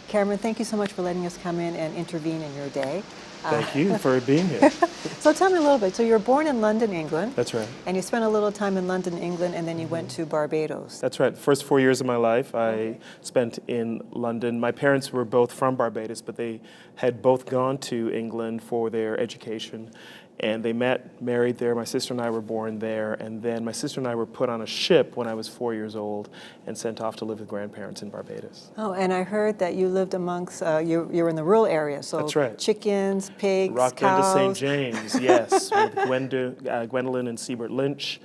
Cameron, thank you so much for letting us come in and intervene in your day. Thank you for being here. So tell me a little bit. So you were born in London, England. That's right. And you spent a little time in London, England, and then you went to Barbados. That's right. First 4 years of my life I spent in London. My parents were both from Barbados, but they had both gone to England for their education. And they met, married there. My sister and I were born there. And then my sister and I were put on a ship when I was 4 years old and sent off to live with grandparents in Barbados. Oh, and I heard that you lived amongst, you were in the rural area, so That's right. Chickens, pigs, Rocked cows. into St. James, yes, with Gwendolyn and Siebert Lynch.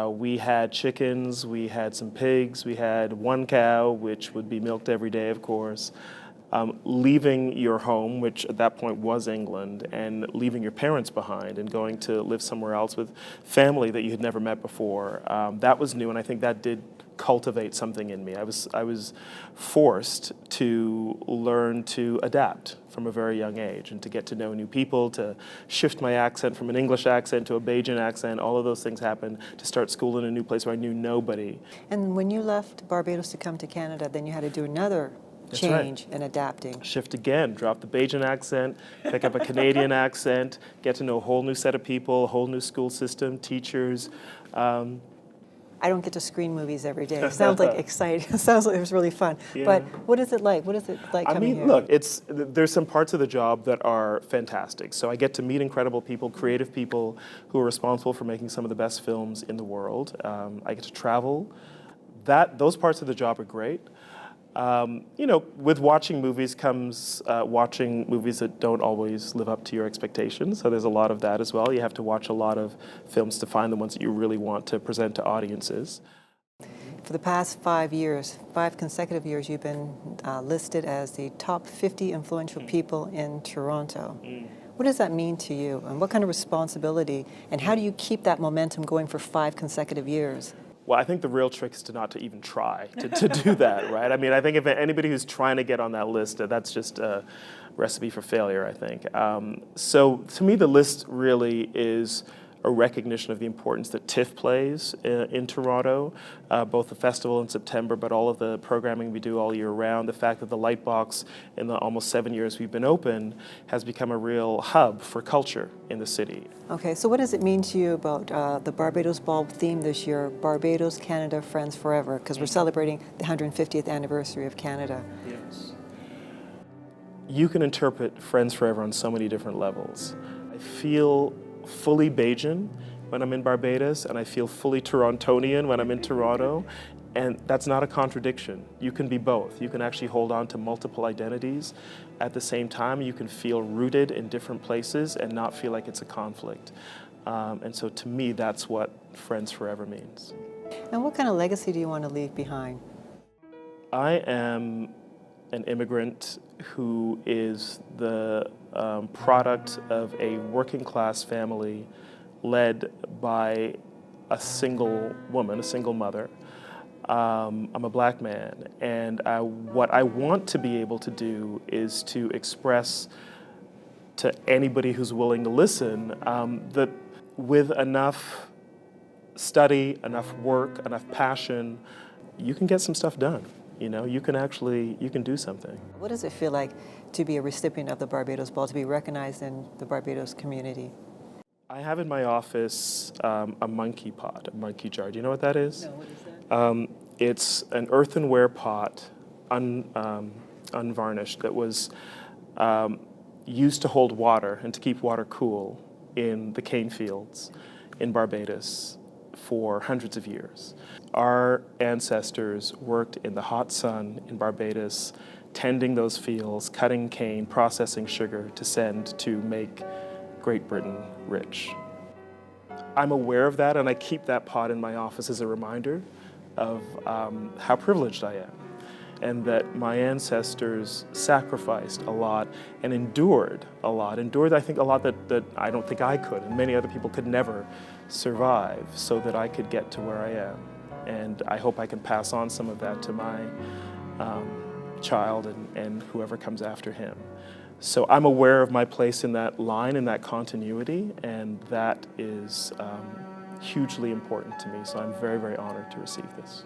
We had chickens, we had some pigs, we had one cow, which would be milked every day, of course. Leaving your home, which at that point was England, and leaving your parents behind and going to live somewhere else with family that you had never met before, that was new, and I think that did cultivate something in me. I was forced to learn to adapt from a very young age and to get to know new people, to shift my accent from an English accent to a Bajan accent. All of those things happened, to start school in a new place where I knew nobody. And when you left Barbados to come to Canada, then you had to do another change and adapting. Shift again, drop the Bajan accent, pick up a Canadian accent, get to know a whole new set of people, a whole new school system, teachers. I don't get to screen movies every day. It sounds like exciting. It sounds like it was really fun. Yeah. But what is it like? What is it like coming here? Look, there's some parts of the job that are fantastic. So I get to meet incredible people, creative people who are responsible for making some of the best films in the world. I get to travel. Those parts of the job are great. With watching movies comes watching movies that don't always live up to your expectations. So there's a lot of that as well. You have to watch a lot of films to find the ones that you really want to present to audiences. For the past 5 years, 5 consecutive years, you've been listed as the top 50 influential people in Toronto. What does that mean to you? And what kind of responsibility? And how do you keep that momentum going for 5 consecutive years? Well, I think the real trick is to not to even try to do that, right? I mean, I think if anybody who's trying to get on that list, that's just a recipe for failure, I think. So to me, the list really is a recognition of the importance that TIFF plays in Toronto, both the festival in September, but all of the programming we do all year round. The fact that the Lightbox, in the almost 7 years we've been open, has become a real hub for culture in the city. Okay, so what does it mean to you about the Barbados Ball theme this year, Barbados, Canada, Friends Forever, because we're celebrating the 150th anniversary of Canada? Yes. You can interpret Friends Forever on so many different levels. I feel fully Bajan when I'm in Barbados, and I feel fully Torontonian when I'm in Toronto, and that's not a contradiction. You can be both. You can actually hold on to multiple identities at the same time. You can feel rooted in different places and not feel like it's a conflict. And so to me, that's what Friends Forever means. And what kind of legacy do you want to leave behind? I am an immigrant who is the product of a working class family led by a single woman, a single mother. I'm a black man, and what I want to be able to do is to express to anybody who's willing to listen that with enough study, enough work, enough passion, you can get some stuff done. You can do something. What does it feel like to be a recipient of the Barbados Ball, to be recognized in the Barbados community? I have in my office a monkey pot, a monkey jar. Do you know what that is? No, what is that? It's an earthenware pot, unvarnished, that was used to hold water and to keep water cool in the cane fields in Barbados for hundreds of years. Our ancestors worked in the hot sun in Barbados, tending those fields, cutting cane, processing sugar to send to make Great Britain rich. I'm aware of that, and I keep that pot in my office as a reminder of how privileged I am, and that my ancestors sacrificed a lot and endured a lot. Endured, I think, a lot that I don't think I could, and many other people could never survive, so that I could get to where I am. And I hope I can pass on some of that to my child and whoever comes after him. So I'm aware of my place in that line, in that continuity, and that is hugely important to me. So I'm very, very honored to receive this.